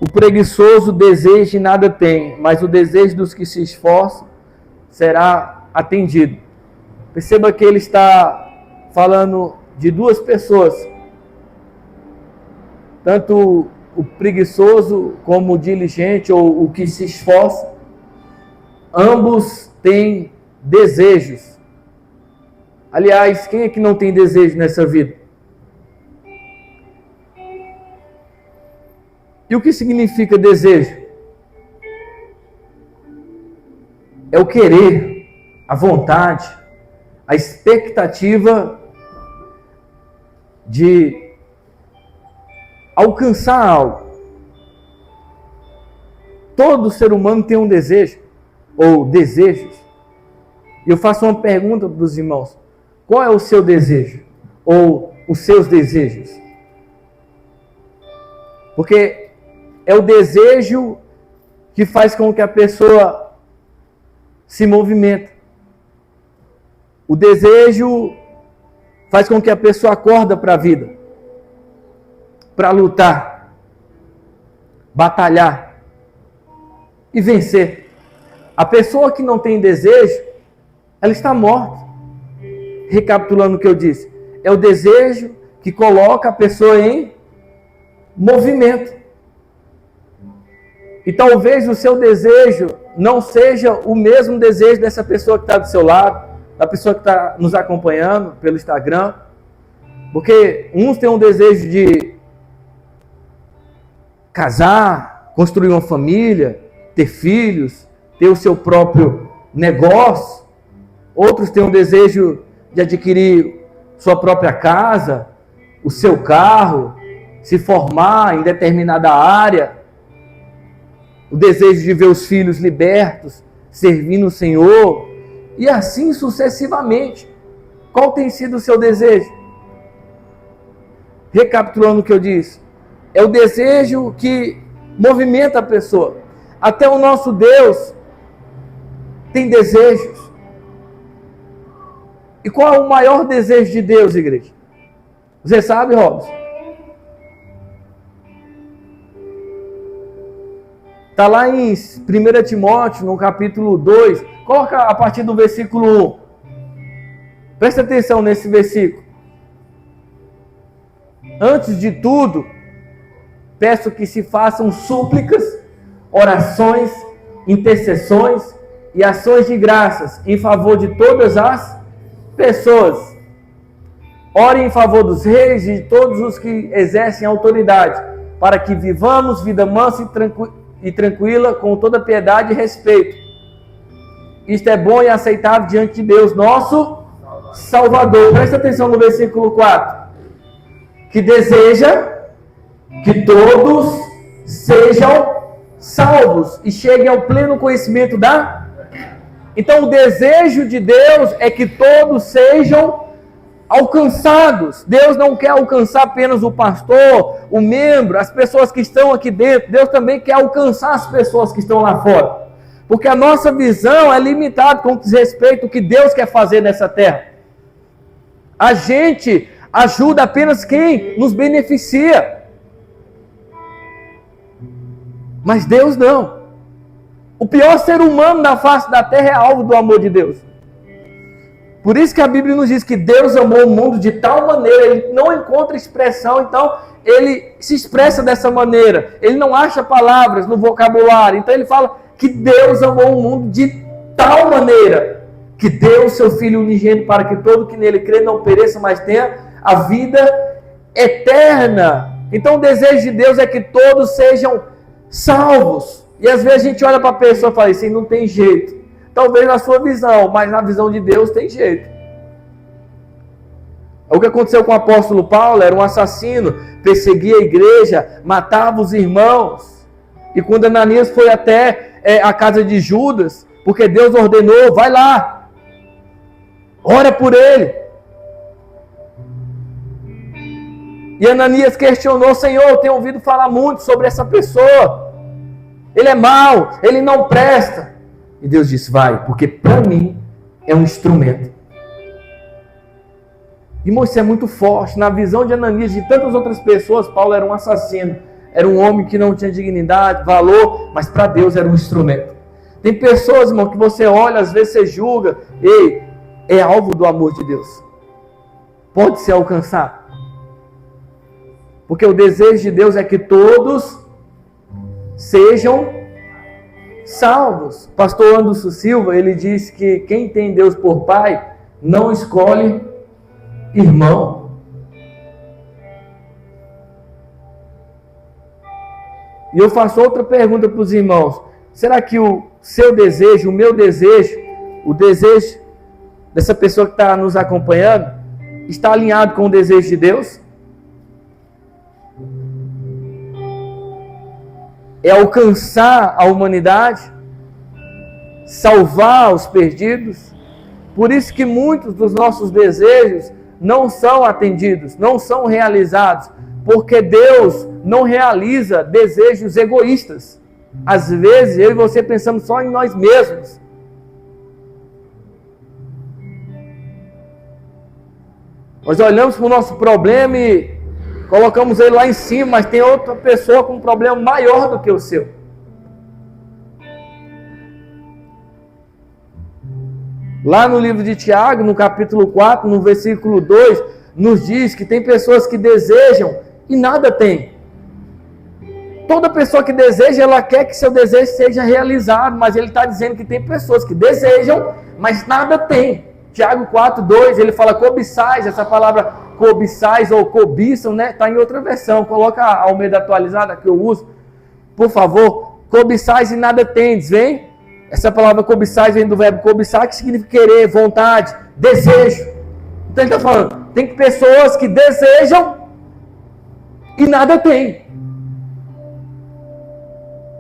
O preguiçoso deseja e nada tem, mas o desejo dos que se esforçam será atendido. Perceba que ele está falando de duas pessoas. Tanto o preguiçoso como o diligente ou o que se esforça. Ambos têm desejos. Aliás, quem é que não tem desejo nessa vida? E o que significa desejo? É o querer, a vontade, a expectativa de alcançar algo. Todo ser humano tem um desejo, ou desejos. E eu faço uma pergunta para os irmãos: qual é o seu desejo? Ou os seus desejos? Porque é o desejo que faz com que a pessoa se movimente. O desejo faz com que a pessoa acorda para a vida, para lutar, batalhar e vencer. A pessoa que não tem desejo, ela está morta. Recapitulando o que eu disse, é o desejo que coloca a pessoa em movimento. E talvez o seu desejo não seja o mesmo desejo dessa pessoa que está do seu lado, da pessoa que está nos acompanhando pelo Instagram. Porque uns têm um desejo de casar, construir uma família, ter filhos, ter o seu próprio negócio. Outros têm um desejo de adquirir sua própria casa, o seu carro, se formar em determinada área. O desejo de ver os filhos libertos, servindo o Senhor, e assim sucessivamente. Qual tem sido o seu desejo? Recapitulando o que eu disse, é o desejo que movimenta a pessoa. Até o nosso Deus tem desejos. E qual é o maior desejo de Deus, igreja? Você sabe, Robson? Está lá em 1 Timóteo, no capítulo 2. Coloca a partir do versículo 1. Presta atenção nesse versículo. Antes de tudo, peço que se façam súplicas, orações, intercessões e ações de graças em favor de todas as pessoas. Orem em favor dos reis e de todos os que exercem autoridade, para que vivamos vida mansa e tranquila, com toda piedade e respeito. Isto é bom e aceitável diante de Deus, nosso Salvador. Presta atenção no versículo 4. Que deseja que todos sejam salvos e cheguem ao pleno conhecimento da... Então o desejo de Deus é que todos sejam alcançados. Deus não quer alcançar apenas o pastor, o membro, as pessoas que estão aqui dentro. Deus também quer alcançar as pessoas que estão lá fora. Porque a nossa visão é limitada com respeito ao que Deus quer fazer nessa terra. A gente ajuda apenas quem nos beneficia. Mas Deus não. O pior ser humano da face da terra é alvo do amor de Deus. Por isso que a Bíblia nos diz que Deus amou o mundo de tal maneira, ele não encontra expressão, então ele se expressa dessa maneira. Ele não acha palavras no vocabulário, então ele fala que Deus amou o mundo de tal maneira que deu o seu Filho unigênito para que todo que nele crê não pereça, mas tenha a vida eterna. Então o desejo de Deus é que todos sejam salvos. E às vezes a gente olha para a pessoa e fala assim, não tem jeito. Talvez na sua visão, mas na visão de Deus tem jeito. O que aconteceu com o apóstolo Paulo, era um assassino, perseguia a igreja, matava os irmãos. E quando Ananias foi até a casa de Judas, porque Deus ordenou, vai lá, ora por ele. E Ananias questionou, Senhor, eu tenho ouvido falar muito sobre essa pessoa. Ele é mau, ele não presta. E Deus disse, vai, porque para mim é um instrumento. Irmão, isso é muito forte. Na visão de Ananias e de tantas outras pessoas, Paulo era um assassino. era um homem que não tinha dignidade, valor, mas para Deus era um instrumento. Tem pessoas, irmão, que você olha, às vezes você julga, ei, é alvo do amor de Deus. Pode se alcançar. Porque o desejo de Deus é que todos sejam salvos. Pastor Anderson Silva, ele diz que quem tem Deus por pai, não escolhe irmão. E eu faço outra pergunta para os irmãos. Será que o seu desejo, o meu desejo, o desejo dessa pessoa que está nos acompanhando, está alinhado com o desejo de Deus? É alcançar a humanidade, salvar os perdidos. Por isso que muitos dos nossos desejos não são atendidos, não são realizados, porque Deus não realiza desejos egoístas. Às vezes eu e você pensamos só em nós mesmos. Nós olhamos para o nosso problema e colocamos ele lá em cima, mas tem outra pessoa com um problema maior do que o seu. Lá no livro de Tiago, no capítulo 4, no versículo 2, nos diz que tem pessoas que desejam e nada tem. Toda pessoa que deseja, ela quer que seu desejo seja realizado, mas ele está dizendo que tem pessoas que desejam, mas nada tem. Tiago 4, 2, ele fala cobiçais, essa palavra cobiçais ou cobiçam, né? Está em outra versão, coloca a Almeida atualizada que eu uso, por favor. Cobiçais e nada tendes, vem? Essa palavra cobiçais vem do verbo cobiçar, que significa querer, vontade, desejo. Então ele está falando, tem pessoas que desejam e nada tem.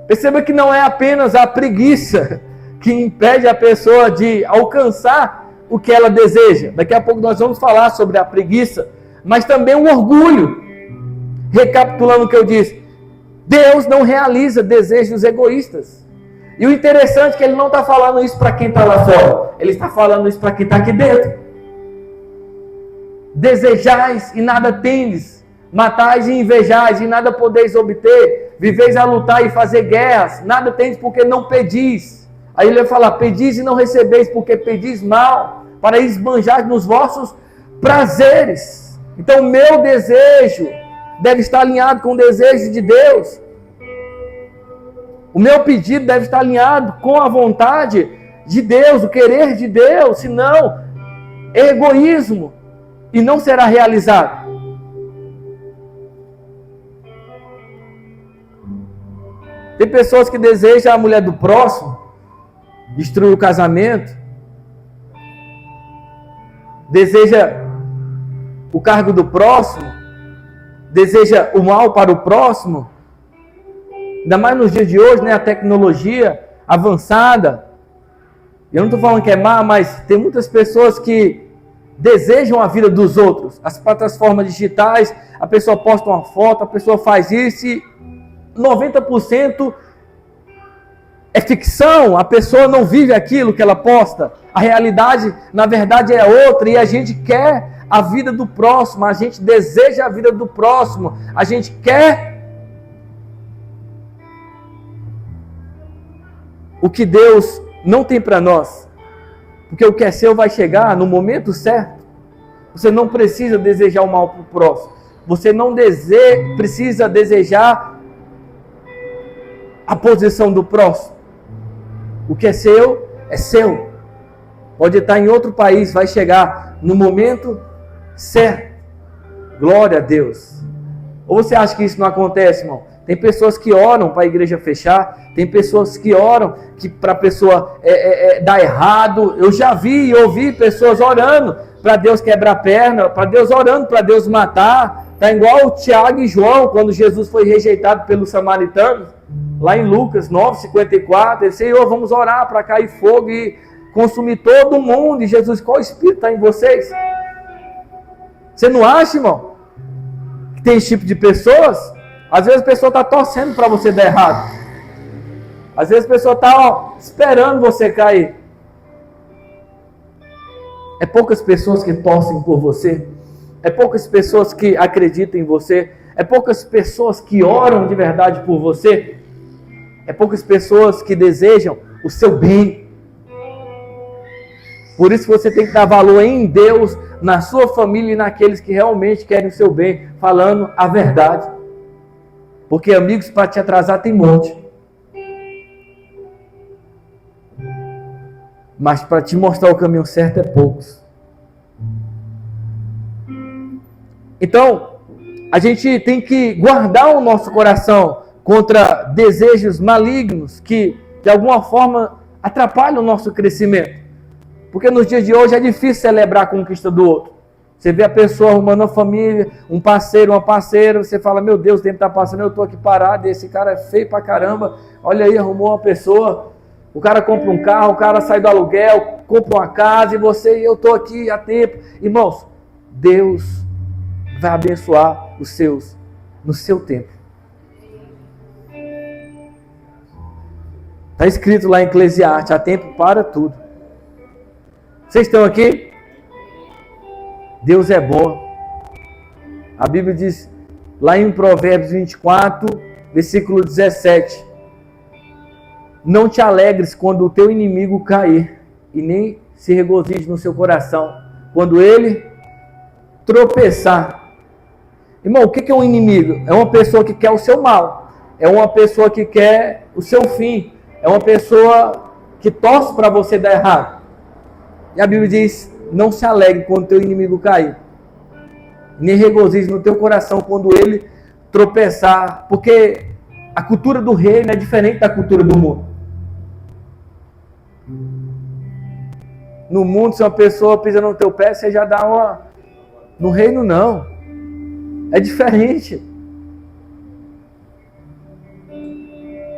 Perceba que não é apenas a preguiça que impede a pessoa de alcançar o que ela deseja. Daqui a pouco nós vamos falar sobre a preguiça, mas também o orgulho. Recapitulando o que eu disse, Deus não realiza desejos egoístas. E o interessante é que ele não está falando isso para quem está lá fora, ele está falando isso para quem está aqui dentro. Desejais e nada tendes, matais e invejais e nada podeis obter, viveis a lutar e fazer guerras, nada tendes porque não pedis. Aí ele vai falar, pedis e não recebeis porque pedis mal, para esbanjar nos vossos prazeres. Então o meu desejo deve estar alinhado com o desejo de Deus. O meu pedido deve estar alinhado com a vontade de Deus, o querer de Deus, senão é egoísmo e não será realizado. Tem pessoas que desejam a mulher do próximo, destruir o casamento, deseja o cargo do próximo, deseja o mal para o próximo. Ainda mais nos dias de hoje, né, a tecnologia avançada. Eu não estou falando que é má, mas tem muitas pessoas que desejam a vida dos outros. As plataformas digitais, a pessoa posta uma foto, a pessoa faz isso e 90% é ficção, a pessoa não vive aquilo que ela posta. A realidade, na verdade, é outra e a gente quer a vida do próximo, a gente deseja a vida do próximo, a gente quer o que Deus não tem para nós. Porque o que é seu vai chegar no momento certo. Você não precisa desejar o mal para o próximo. Você não precisa desejar a posição do próximo. O que é seu, é seu. Pode estar em outro país, vai chegar no momento certo. Glória a Deus. Ou você acha que isso não acontece, irmão? Tem pessoas que oram para a igreja fechar, tem pessoas que oram para a pessoa dar errado. Eu já vi e ouvi pessoas orando para Deus quebrar a perna, para Deus orando para Deus matar. Está igual o Tiago e João, quando Jesus foi rejeitado pelos samaritanos, lá em Lucas 9:54, ele disse, Senhor, vamos orar para cair fogo e consumir todo mundo. E Jesus, qual espírito está em vocês? Você não acha, irmão, que tem esse tipo de pessoas? Às vezes a pessoa está torcendo para você dar errado. Às vezes a pessoa está esperando você cair. É poucas pessoas que torcem por você. É poucas pessoas que acreditam em você. É poucas pessoas que oram de verdade por você. É poucas pessoas que desejam o seu bem. Por isso você tem que dar valor em Deus, na sua família e naqueles que realmente querem o seu bem, falando a verdade. Porque amigos para te atrasar tem um monte. Mas para te mostrar o caminho certo é poucos. Então, a gente tem que guardar o nosso coração contra desejos malignos que, de alguma forma, atrapalham o nosso crescimento. Porque nos dias de hoje é difícil celebrar a conquista do outro. Você vê a pessoa arrumando uma família, um parceiro, uma parceira, você fala, meu Deus, o tempo está passando, eu estou aqui parado, esse cara é feio pra caramba, olha aí, arrumou uma pessoa, o cara compra um carro, o cara sai do aluguel, compra uma casa, e você e eu estou aqui há tempo. Irmãos, Deus vai abençoar os seus no seu tempo. Está escrito lá em Eclesiastes, há tempo para tudo. Vocês estão aqui? Deus é bom. A Bíblia diz lá em Provérbios 24, versículo 17: não te alegres quando o teu inimigo cair, e nem se regozije no seu coração quando ele tropeçar. Irmão, o que é um inimigo? É uma pessoa que quer o seu mal. É uma pessoa que quer o seu fim. É uma pessoa que torce para você dar errado. E a Bíblia diz, não se alegre quando o teu inimigo cair. Nem regozije no teu coração quando ele tropeçar. Porque a cultura do reino é diferente da cultura do mundo. No mundo, se uma pessoa pisa no teu pé, você já dá uma... No reino, não. É diferente.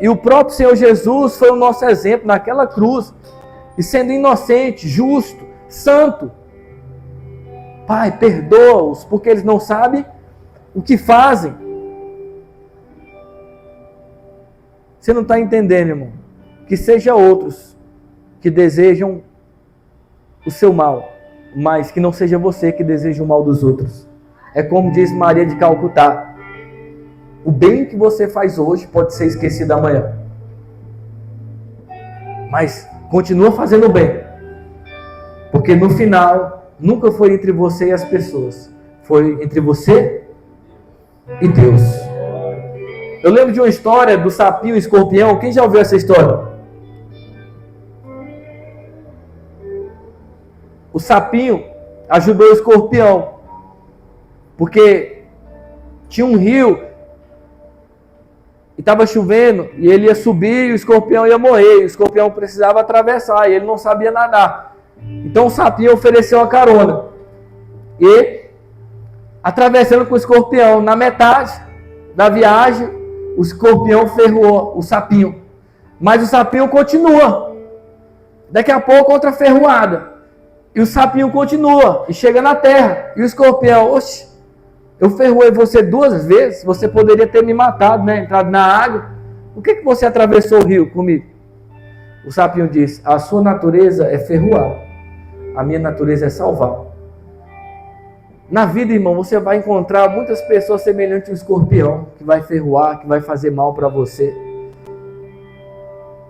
E o próprio Senhor Jesus foi o nosso exemplo naquela cruz. E sendo inocente, justo, santo. Pai, perdoa-os, porque eles não sabem o que fazem. Você não está entendendo, irmão? Que seja outros que desejam o seu mal, mas que não seja você que deseja o mal dos outros. É como diz Maria de Calcutá: o bem que você faz hoje pode ser esquecido amanhã. Mas continua fazendo o bem. Porque no final, nunca foi entre você e as pessoas. Foi entre você e Deus. Eu lembro de uma história do sapinho e escorpião. Quem já ouviu essa história? O sapinho ajudou o escorpião. Porque tinha um rio e estava chovendo e ele ia subir e o escorpião ia morrer. E o escorpião precisava atravessar e ele não sabia nadar. Então o sapinho ofereceu uma carona. E atravessando com o escorpião, na metade da viagem, o escorpião ferrou o sapinho. Mas o sapinho continua. Daqui a pouco outra ferroada. E o sapinho continua e chega na terra. E o escorpião, oxe, eu ferroei você 2 vezes, você poderia ter me matado, né? Entrado na água. Por que você atravessou o rio comigo? O sapinho diz, a sua natureza é ferroar, a minha natureza é salvar. Na vida, irmão, você vai encontrar muitas pessoas semelhantes ao escorpião, que vai ferroar, que vai fazer mal para você.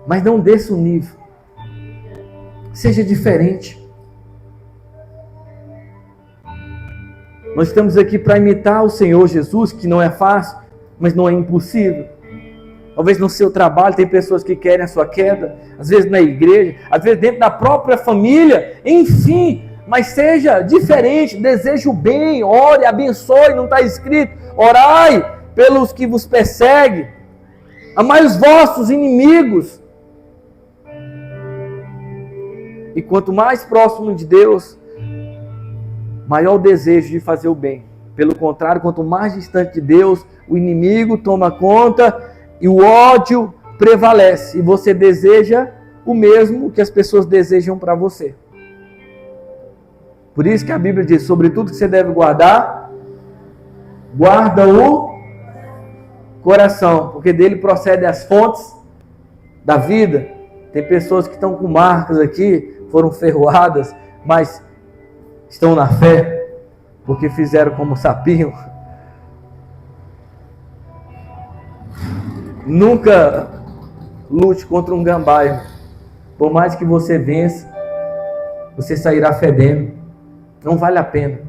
Mas não desça o nível. Seja diferente. Nós estamos aqui para imitar o Senhor Jesus, que não é fácil, mas não é impossível. Talvez no seu trabalho tem pessoas que querem a sua queda, às vezes na igreja, às vezes dentro da própria família, enfim, mas seja diferente, deseje o bem, ore, abençoe, não está escrito, orai pelos que vos perseguem, amai os vossos inimigos. E quanto mais próximo de Deus, maior o desejo de fazer o bem. Pelo contrário, quanto mais distante de Deus, o inimigo toma conta e o ódio prevalece. E você deseja o mesmo que as pessoas desejam para você. Por isso que a Bíblia diz, sobre tudo que você deve guardar, guarda o coração, porque dele procedem as fontes da vida. Tem pessoas que estão com marcas aqui, foram ferroadas, mas estão na fé, porque fizeram como sapinho. Nunca lute contra um gambá, irmão. Por mais que você vença, você sairá fedendo. Não vale a pena.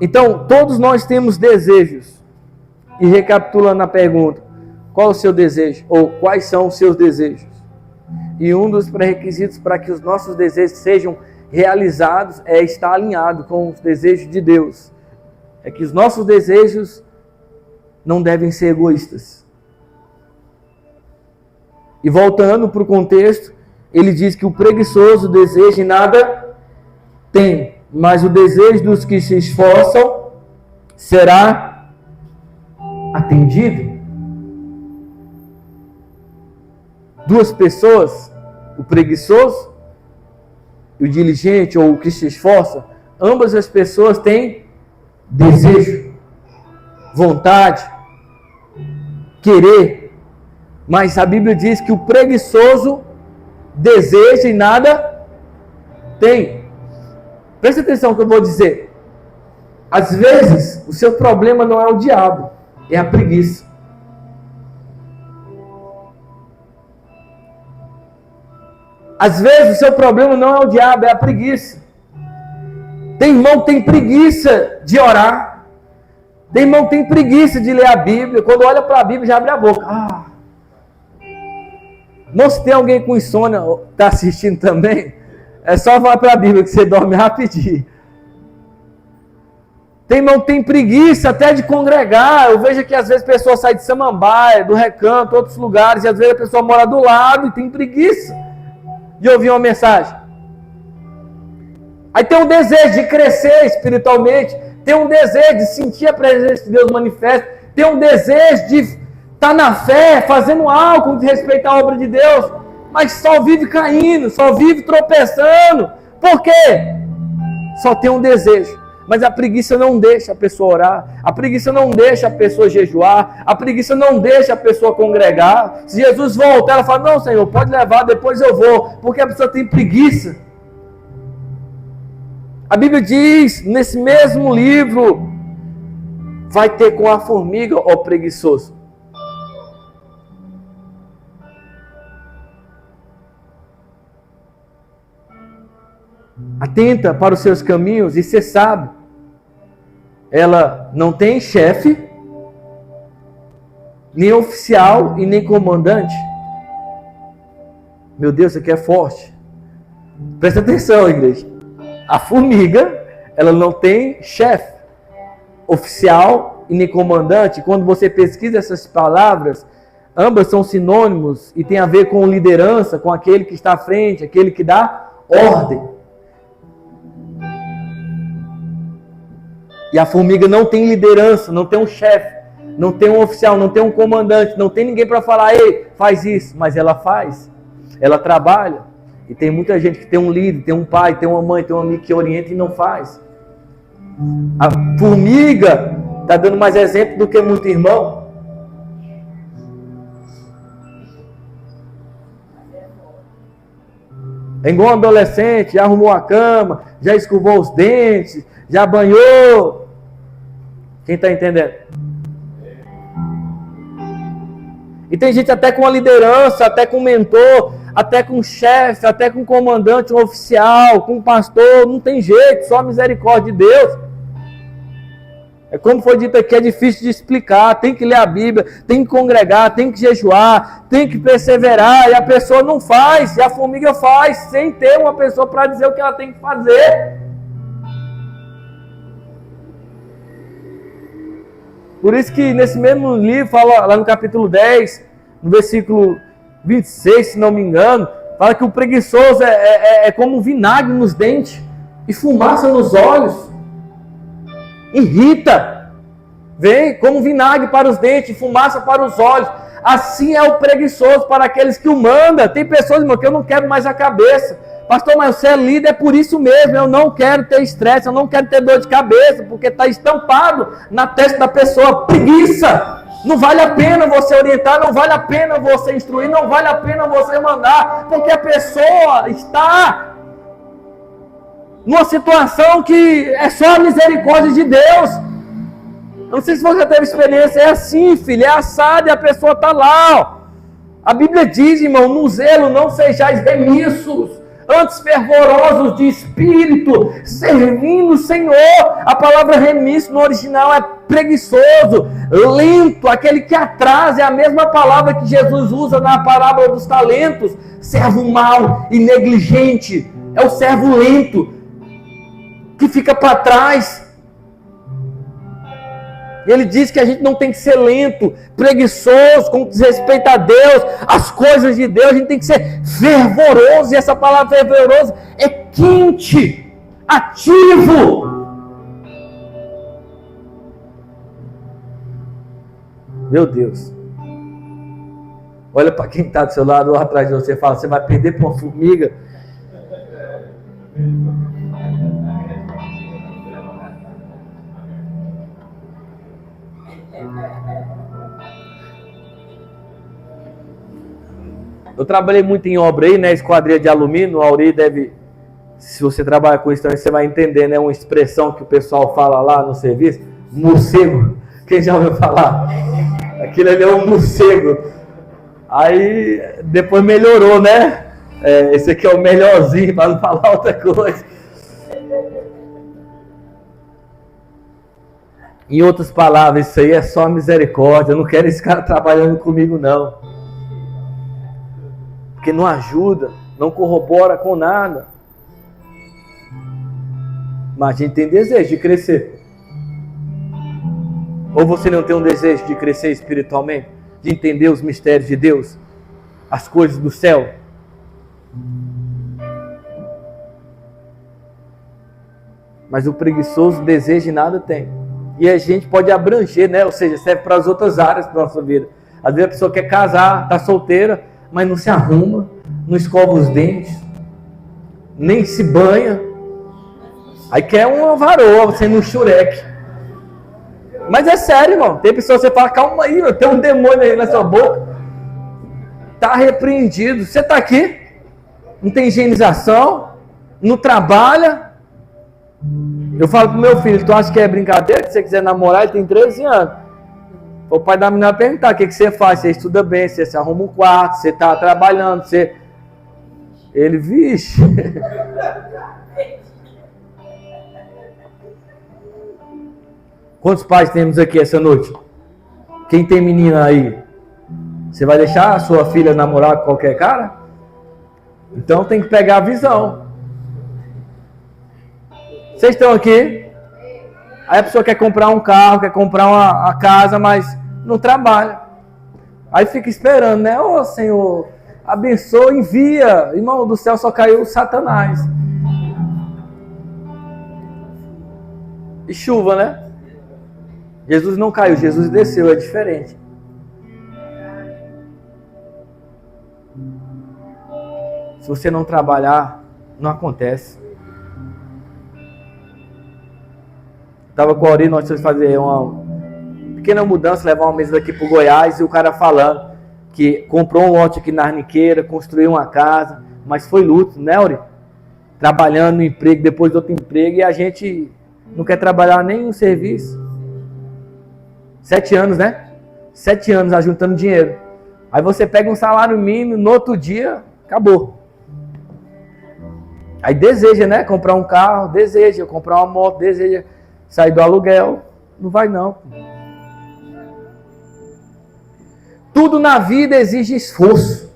Então, todos nós temos desejos. E recapitulando a pergunta, qual é o seu desejo? Ou quais são os seus desejos? E um dos pré-requisitos para que os nossos desejos sejam realizados é estar alinhado com os desejos de Deus. É que os nossos desejos não devem ser egoístas. E voltando para o contexto, ele diz que o preguiçoso deseja e nada tem, mas o desejo dos que se esforçam será atendido. Duas pessoas, o preguiçoso e o diligente, ou o que se esforça, ambas as pessoas têm desejo, vontade, querer, mas a Bíblia diz que o preguiçoso deseja e nada tem. Presta atenção no que eu vou dizer. Às vezes, o seu problema não é o diabo, é a preguiça. Às vezes, o seu problema não é o diabo, é a preguiça. Tem irmão que tem preguiça de orar. Tem irmão que tem preguiça de ler a Bíblia. Quando olha para a Bíblia, já abre a boca. Não, se tem alguém com insônia, está assistindo também, é só falar para a Bíblia que você dorme rapidinho. Tem irmão que tem preguiça até de congregar. Eu vejo que às vezes a pessoa sai de Samambaia, do Recanto, outros lugares, e às vezes a pessoa mora do lado e tem preguiça de ouvir uma mensagem. Aí tem um desejo de crescer espiritualmente, tem um desejo de sentir a presença de Deus manifesta, tem um desejo de estar na fé, fazendo algo com respeito à obra de Deus, mas só vive caindo, só vive tropeçando. Por quê? Só tem um desejo. Mas a preguiça não deixa a pessoa orar, a preguiça não deixa a pessoa jejuar, a preguiça não deixa a pessoa congregar. Se Jesus voltar, ela fala, não, Senhor, pode levar, depois eu vou, porque a pessoa tem preguiça. A Bíblia diz, nesse mesmo livro, vai ter com a formiga, ó preguiçoso. Atenta para os seus caminhos e ser sábio. Ela não tem chefe, nem oficial e nem comandante. Meu Deus, isso aqui é forte. Presta atenção, igreja. A formiga, ela não tem chefe, oficial e nem comandante. Quando você pesquisa essas palavras, ambas são sinônimos e tem a ver com liderança, com aquele que está à frente, aquele que dá ordem. E a formiga não tem liderança, não tem um chefe, não tem um oficial, não tem um comandante, não tem ninguém para falar, ei, faz isso. Mas ela faz, ela trabalha. E tem muita gente que tem um líder, tem um pai, tem uma mãe, tem um amigo que orienta e não faz. A formiga está dando mais exemplo do que muito irmão. É igual um adolescente, já arrumou a cama, já escovou os dentes, já banhou. Quem está entendendo? E tem gente até com a liderança, até com mentor, até com chefe, até com comandante, um oficial, com um pastor. Não tem jeito, só a misericórdia de Deus. É como foi dito aqui, é difícil de explicar. Tem que ler a Bíblia, tem que congregar, tem que jejuar, tem que perseverar. E a pessoa não faz, e a formiga faz, sem ter uma pessoa para dizer o que ela tem que fazer. Por isso que nesse mesmo livro, fala lá no capítulo 10, no versículo 26, se não me engano, fala que o preguiçoso é como vinagre nos dentes e fumaça nos olhos. Irrita. Vem como vinagre para os dentes e fumaça para os olhos. Assim é o preguiçoso para aqueles que o mandam. Tem pessoas, irmão, que eu não quero mais a cabeça. Pastor, mas você é líder, é por isso mesmo. Eu não quero ter estresse, eu não quero ter dor de cabeça, porque está estampado na testa da pessoa. Preguiça. Não vale a pena você orientar, não vale a pena você instruir, não vale a pena você mandar, porque a pessoa está numa situação que é só a misericórdia de Deus. Eu não sei se você já teve experiência, é assim, filho, é assado e a pessoa está lá, ó. A Bíblia diz, irmão, no zelo não sejais remissos, antes fervorosos de espírito, servindo o Senhor. A palavra remisso no original é preguiçoso, lento, aquele que atrasa, é a mesma palavra que Jesus usa na parábola dos talentos. Servo mau e negligente, é o servo lento, que fica para trás. Ele diz que a gente não tem que ser lento, preguiçoso, com desrespeito a Deus, as coisas de Deus. A gente tem que ser fervoroso. E essa palavra fervoroso é quente, ativo. Meu Deus. Olha para quem está do seu lado ou atrás de você e fala: você vai perder para uma formiga? Eu trabalhei muito em obra aí, né? Esquadria de alumínio. O Auri deve, se você trabalha com isso também, você vai entender, né? Uma expressão que o pessoal fala lá no serviço: morcego. Quem já ouviu falar? Aquilo ali é um morcego. Aí depois melhorou, né? Esse aqui é o melhorzinho, para não falar outra coisa. Em outras palavras, isso aí é só misericórdia. Eu não quero esse cara trabalhando comigo, não. Porque não ajuda, não corrobora com nada. Mas a gente tem desejo de crescer. Ou você não tem um desejo de crescer espiritualmente? De entender os mistérios de Deus? As coisas do céu? Mas o preguiçoso deseja e nada tem. E a gente pode abranger, né? Ou seja, serve para as outras áreas da nossa vida. Às vezes a pessoa quer casar, está solteira, mas não se arruma, não escova os dentes, nem se banha. Aí quer uma varoa, você no xureque. Mas é sério, irmão. Tem pessoa que você fala: calma aí, meu, tem um demônio aí na sua boca. Está repreendido. Você está aqui, não tem higienização, não trabalha. Eu falo pro meu filho: tu acha que é brincadeira? Se você quiser namorar, ele tem 13 anos. O pai da menina perguntar: o que você faz? Você estuda bem, você se arruma um quarto, você está trabalhando, você... Ele, vixe. Quantos pais temos aqui essa noite? Quem tem menina aí? Você vai deixar a sua filha namorar com qualquer cara? Então tem que pegar a visão. Vocês estão aqui? Aí a pessoa quer comprar um carro, quer comprar uma casa, mas não trabalha. Aí fica esperando, né? Ô Senhor, abençoa, envia. Irmão, do céu só caiu Satanás. E chuva, né? Jesus não caiu, Jesus desceu, é diferente. Se você não trabalhar, não acontece. Estava com a Auri, nós tínhamos que fazer uma pequena mudança, levar uma mesa daqui para o Goiás, e o cara falando que comprou um lote aqui na Arniqueira, construiu uma casa, mas foi luto, né, Auri? Trabalhando no emprego, depois de outro emprego, e a gente não quer trabalhar nem no serviço. 7 anos, né? 7 anos ajuntando dinheiro. Aí você pega um salário mínimo, no outro dia, acabou. Aí deseja, né? Comprar um carro, deseja comprar uma moto, deseja sair do aluguel. Não vai não. Tudo na vida exige esforço.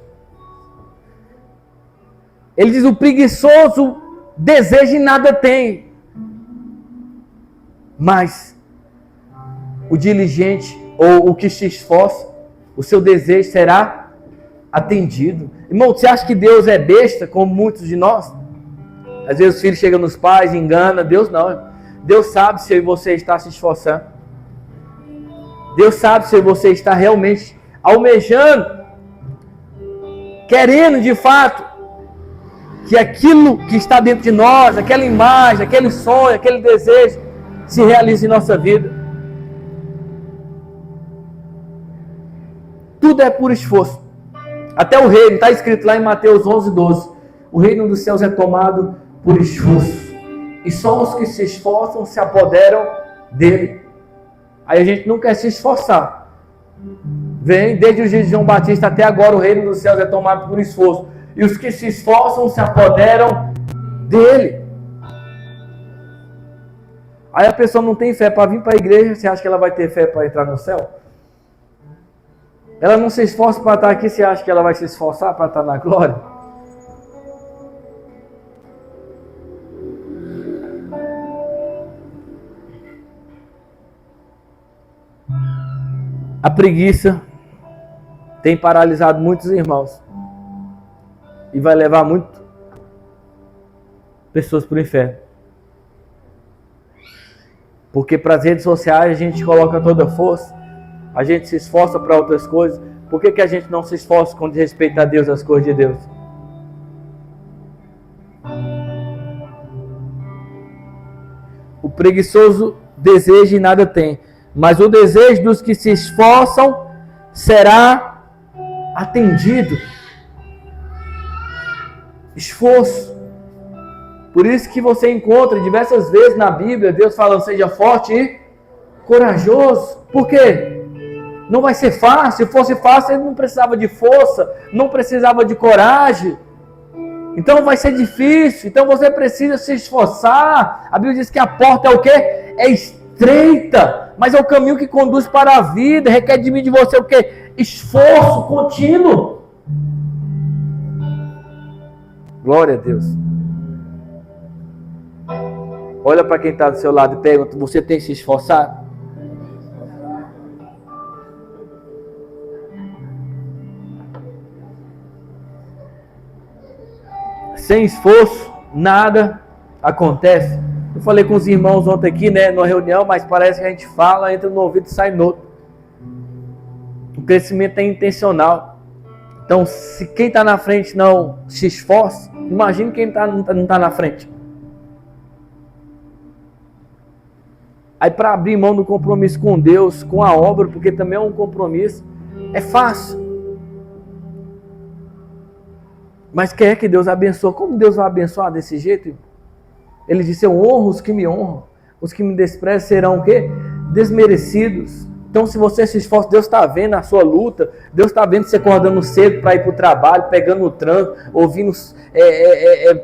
Ele diz: o preguiçoso deseja e nada tem. Mas o diligente, ou o que se esforça, o seu desejo será atendido. Irmão, você acha que Deus é besta, como muitos de nós? Às vezes os filhos chegam nos pais, engana. Deus não. Deus sabe se você está se esforçando. Deus sabe se você está realmente almejando, querendo de fato que aquilo que está dentro de nós, aquela imagem, aquele sonho, aquele desejo, se realize em nossa vida. Tudo é por esforço. Até o reino, está escrito lá em Mateus 11:12. O reino dos céus é tomado por esforço. E só os que se esforçam se apoderam dele. Aí a gente não quer se esforçar. Vem, desde os dias de João Batista até agora, o reino dos céus é tomado por esforço. E os que se esforçam se apoderam dele. Aí a pessoa não tem fé para vir para a igreja, você acha que ela vai ter fé para entrar no céu? Ela não se esforça para estar aqui, você acha que ela vai se esforçar para estar na glória? A preguiça tem paralisado muitos irmãos e vai levar muitas pessoas para o inferno. Porque para as redes sociais a gente coloca toda a força, a gente se esforça para outras coisas. Por que a gente não se esforça com respeito a Deus, as coisas de Deus? O preguiçoso deseja e nada tem, mas o desejo dos que se esforçam será atendido. Esforço. Por isso que você encontra diversas vezes na Bíblia Deus falando: seja forte e corajoso. Por quê? Não vai ser fácil. Se fosse fácil, ele não precisava de força, não precisava de coragem. Então vai ser difícil. Então você precisa se esforçar. A Bíblia diz que a porta é o quê? É estreita, mas é o caminho que conduz para a vida. Requer de mim e de você o quê? Esforço contínuo. Glória a Deus. Olha para quem está do seu lado e pergunta: você tem se esforçado? Sem esforço, nada acontece. Eu falei com os irmãos ontem aqui, numa reunião, mas parece que a gente fala, entra no ouvido e sai no outro. O crescimento é intencional. Então, se quem está na frente não se esforça, imagine quem não está na frente. Aí para abrir mão do compromisso com Deus, com a obra, porque também é um compromisso, é fácil. Mas quer que Deus abençoe. Como Deus vai abençoar desse jeito? Ele disse: eu honro os que me honram. Os que me desprezam serão o quê? Desmerecidos. Então, se você se esforça, Deus está vendo a sua luta. Deus está vendo você acordando cedo para ir para o trabalho, pegando o trânsito, ouvindo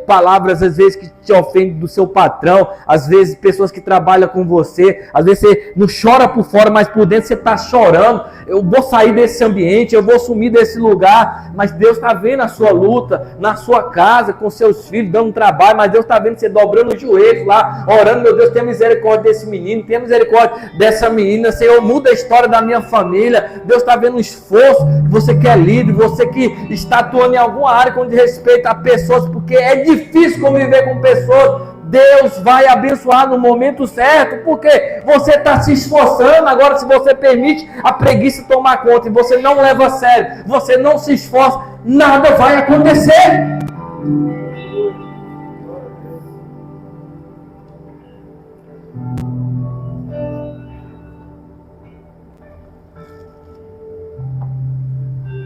palavras às vezes que te ofendem do seu patrão, às vezes pessoas que trabalham com você, às vezes você não chora por fora, mas por dentro você está chorando. Eu vou sair desse ambiente, eu vou sumir desse lugar, mas Deus está vendo a sua luta na sua casa, com seus filhos, dando trabalho, mas Deus está vendo você dobrando os joelhos lá, orando: meu Deus, tenha misericórdia desse menino, tenha misericórdia dessa menina, Senhor, muda a história da minha família. Deus está vendo o esforço que você quer líder, você que está atuando em alguma área com respeito a pessoas, porque é difícil conviver com pessoas. Deus vai abençoar no momento certo, porque você está se esforçando. Agora, se você permite a preguiça tomar conta e você não leva a sério, você não se esforça, nada vai acontecer.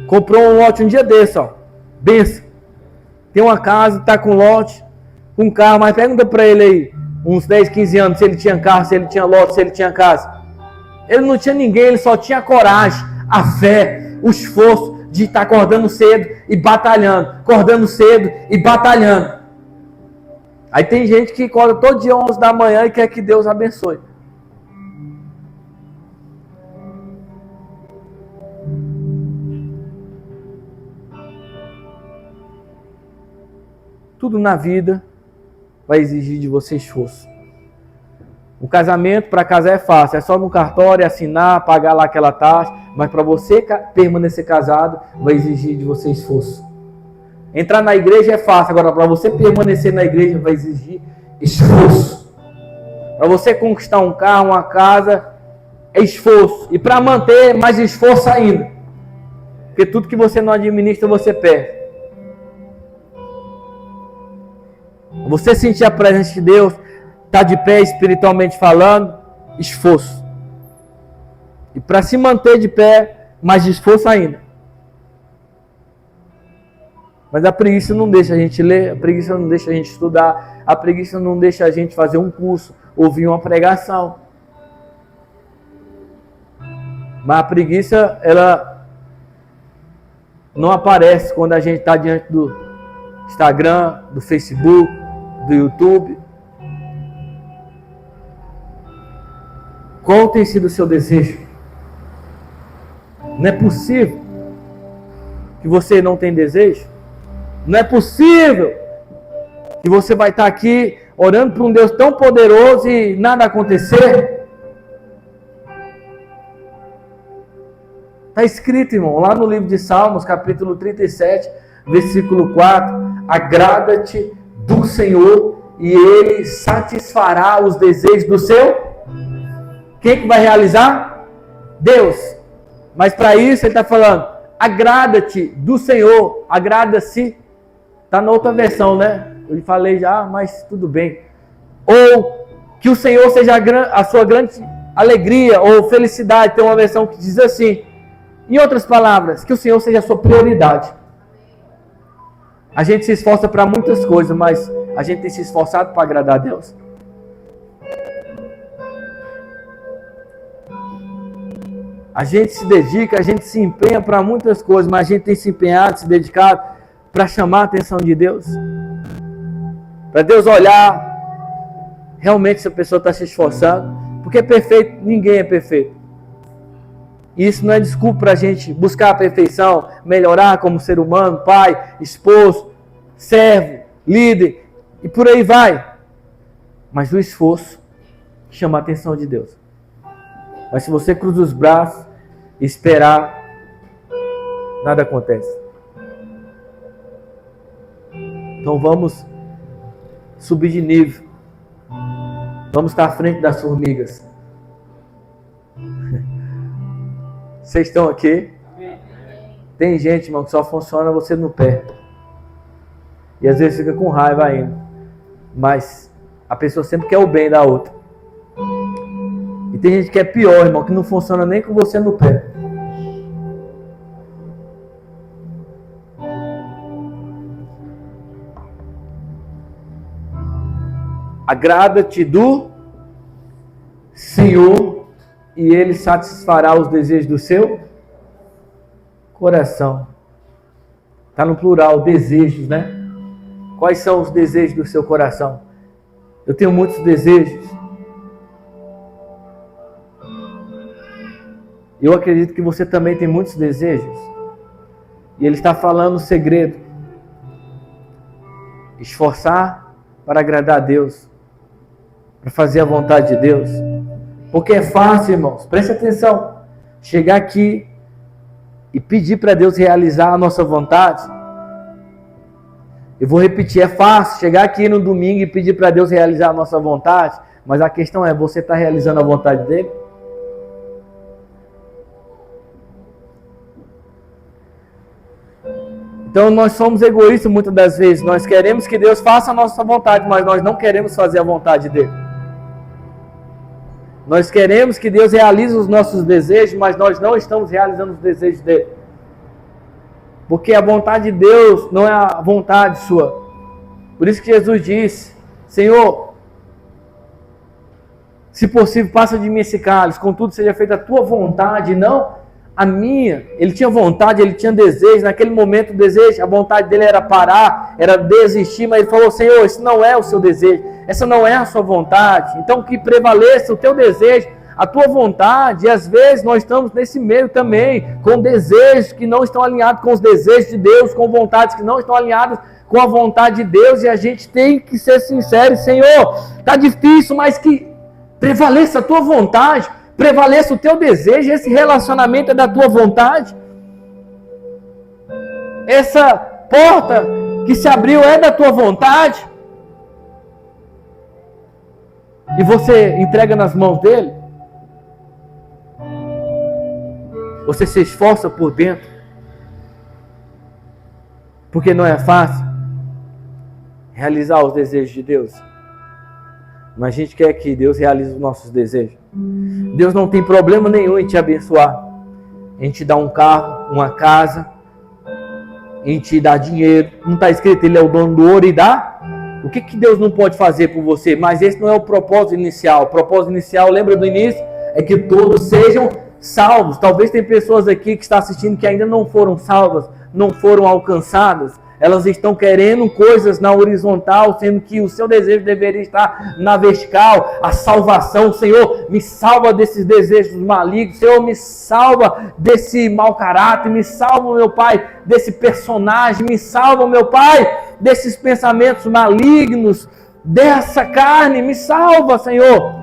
Comprou um lote um dia desse, ó. Benção. Tem uma casa, está com lote, com carro, mas pergunta para ele aí, uns 10, 15 anos, se ele tinha carro, se ele tinha lote, se ele tinha casa. Ele não tinha ninguém, ele só tinha a coragem, a fé, o esforço de estar acordando cedo e batalhando, acordando cedo e batalhando. Aí tem gente que acorda todo dia 11 da manhã e quer que Deus abençoe. Tudo na vida vai exigir de você esforço. O casamento, para casar é fácil, é só no cartório assinar, pagar lá aquela taxa, mas para você permanecer casado, vai exigir de você esforço. Entrar na igreja é fácil, agora para você permanecer na igreja vai exigir esforço. Para você conquistar um carro, uma casa, é esforço. E para manter, mais esforço ainda. Porque tudo que você não administra, você perde. Você sentir a presença de Deus, está de pé espiritualmente falando, esforço. E para se manter de pé, mais esforço ainda. Mas a preguiça não deixa a gente ler, a preguiça não deixa a gente estudar, a preguiça não deixa a gente fazer um curso, ouvir uma pregação. Mas a preguiça, ela não aparece quando a gente está diante do Instagram, do Facebook, do YouTube. Qual tem sido o seu desejo? Não é possível que você não tem desejo. Não é possível que você vai estar aqui orando para um Deus tão poderoso e nada acontecer. Está escrito, irmão, lá no livro de Salmos, capítulo 37, versículo 4. Agrada-te do Senhor e Ele satisfará os desejos do seu. Quem que vai realizar? Deus. Mas para isso ele está falando, agrada-te do Senhor, agrada-se. Está na outra versão, né? Eu falei já, mas tudo bem. Ou que o Senhor seja a sua grande alegria ou felicidade. Tem uma versão que diz assim. Em outras palavras, que o Senhor seja a sua prioridade. A gente se esforça para muitas coisas, mas a gente tem se esforçado para agradar a Deus. A gente se dedica, a gente se empenha para muitas coisas, mas a gente tem se empenhado, se dedicado para chamar a atenção de Deus. Para Deus olhar realmente se a pessoa está se esforçando. Porque perfeito, ninguém é perfeito. E isso não é desculpa para a gente buscar a perfeição, melhorar como ser humano, pai, esposo, servo, líder, e por aí vai. Mas o esforço chama a atenção de Deus. Mas se você cruza os braços e esperar, nada acontece. Então vamos subir de nível. Vamos estar à frente das formigas. Vocês estão aqui? Tem gente, irmão, que só funciona você no pé. E às vezes fica com raiva ainda. Mas a pessoa sempre quer o bem da outra. E tem gente que é pior, irmão, que não funciona nem com você no pé. Agrada-te do Senhor e Ele satisfará os desejos do seu coração. Está no plural, desejos, né? Quais são os desejos do seu coração? Eu tenho muitos desejos. Eu acredito que você também tem muitos desejos. E Ele está falando o segredo. Esforçar para agradar a Deus. Para fazer a vontade de Deus. Porque é fácil, irmãos. Preste atenção. Chegar aqui e pedir para Deus realizar a nossa vontade. Eu vou repetir, é fácil chegar aqui no domingo e pedir para Deus realizar a nossa vontade. Mas a questão é, você está realizando a vontade dele? Então nós somos egoístas muitas das vezes. Nós queremos que Deus faça a nossa vontade, mas nós não queremos fazer a vontade dele. Nós queremos que Deus realize os nossos desejos, mas nós não estamos realizando os desejos dele. Porque a vontade de Deus não é a vontade sua. Por isso que Jesus disse, Senhor, se possível, passa de mim esse cálice, contudo seja feita a tua vontade, não a minha. Ele tinha vontade, ele tinha desejo, naquele momento o desejo, a vontade dele era parar, era desistir, mas ele falou, Senhor, esse não é o seu desejo, essa não é a sua vontade, então que prevaleça o teu desejo, a tua vontade. E às vezes nós estamos nesse meio também, com desejos que não estão alinhados com os desejos de Deus, com vontades que não estão alinhadas com a vontade de Deus, e a gente tem que ser sincero, Senhor, está difícil, mas que prevaleça a tua vontade, prevaleça o teu desejo, esse relacionamento é da tua vontade. Essa porta que se abriu é da tua vontade. E você entrega nas mãos dele? Você se esforça por dentro? Porque não é fácil realizar os desejos de Deus. Mas a gente quer que Deus realize os nossos desejos. Deus não tem problema nenhum em te abençoar, em te dar um carro, uma casa, em te dar dinheiro. Não está escrito, Ele é o dono do ouro e dá? O que Deus não pode fazer por você? Mas esse não é o propósito inicial. O propósito inicial, lembra do início? É que todos sejam salvos. Talvez tem pessoas aqui que estão assistindo que ainda não foram salvas, não foram alcançadas. Elas estão querendo coisas na horizontal, sendo que o seu desejo deveria estar na vertical. A salvação, Senhor, me salva desses desejos malignos. Senhor, me salva desse mau caráter. Me salva, meu Pai, desse personagem. Me salva, meu Pai, desses pensamentos malignos, dessa carne. Me salva, Senhor.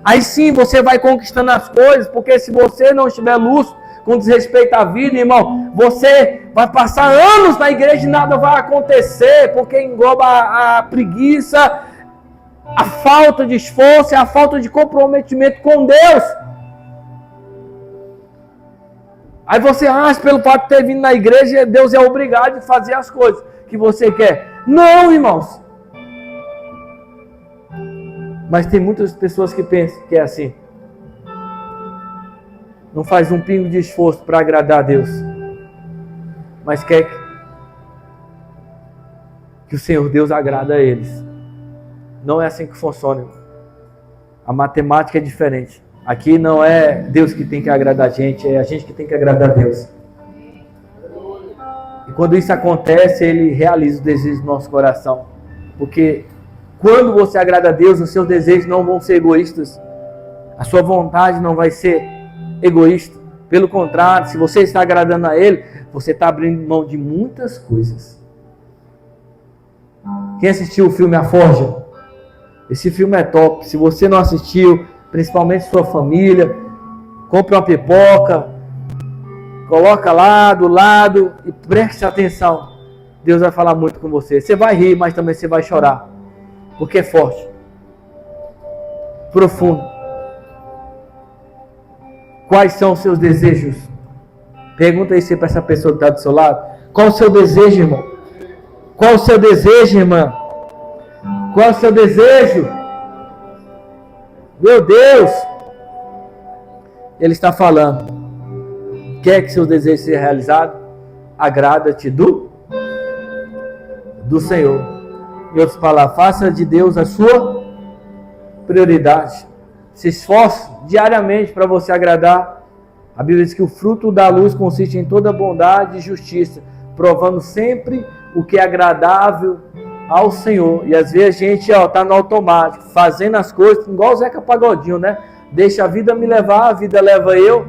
Aí sim você vai conquistando as coisas, porque se você não estiver lúcido com desrespeito à vida, irmão, você vai passar anos na igreja e nada vai acontecer, porque engloba a preguiça, a falta de esforço e a falta de comprometimento com Deus. Aí você acha, pelo fato de ter vindo na igreja, Deus é obrigado a fazer as coisas que você quer. Não, irmãos. Mas tem muitas pessoas que pensam que é assim. Não faz um pingo de esforço para agradar a Deus. Mas quer que o Senhor Deus agrada a eles. Não é assim que funciona. A matemática é diferente. Aqui não é Deus que tem que agradar a gente, é a gente que tem que agradar a Deus. E quando isso acontece, Ele realiza o desejo do nosso coração. Porque quando você agrada a Deus, os seus desejos não vão ser egoístas. A sua vontade não vai ser egoísta. Pelo contrário, se você está agradando a Ele, você está abrindo mão de muitas coisas. Quem assistiu o filme A Forja? Esse filme é top. Se você não assistiu, principalmente sua família, compre uma pipoca, coloca lá do lado e preste atenção. Deus vai falar muito com você. Você vai rir, mas também você vai chorar. Porque é forte. Profundo. Quais são os seus desejos? Pergunta aí para essa pessoa que está do seu lado. Qual o seu desejo, irmão? Qual o seu desejo, irmã? Qual o seu desejo? Meu Deus! Ele está falando. Quer que seu desejo seja realizado? Agrada-te do Senhor. Em outras palavras, faça de Deus a sua prioridade. Se esforce diariamente para você agradar. A Bíblia diz que o fruto da luz consiste em toda bondade e justiça, provando sempre o que é agradável ao Senhor. E às vezes a gente está no automático, fazendo as coisas igual o Zeca Pagodinho, né? Deixa a vida me levar, a vida leva eu,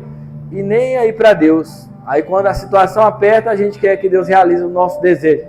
e nem aí para Deus. Aí quando a situação aperta, a gente quer que Deus realize o nosso desejo.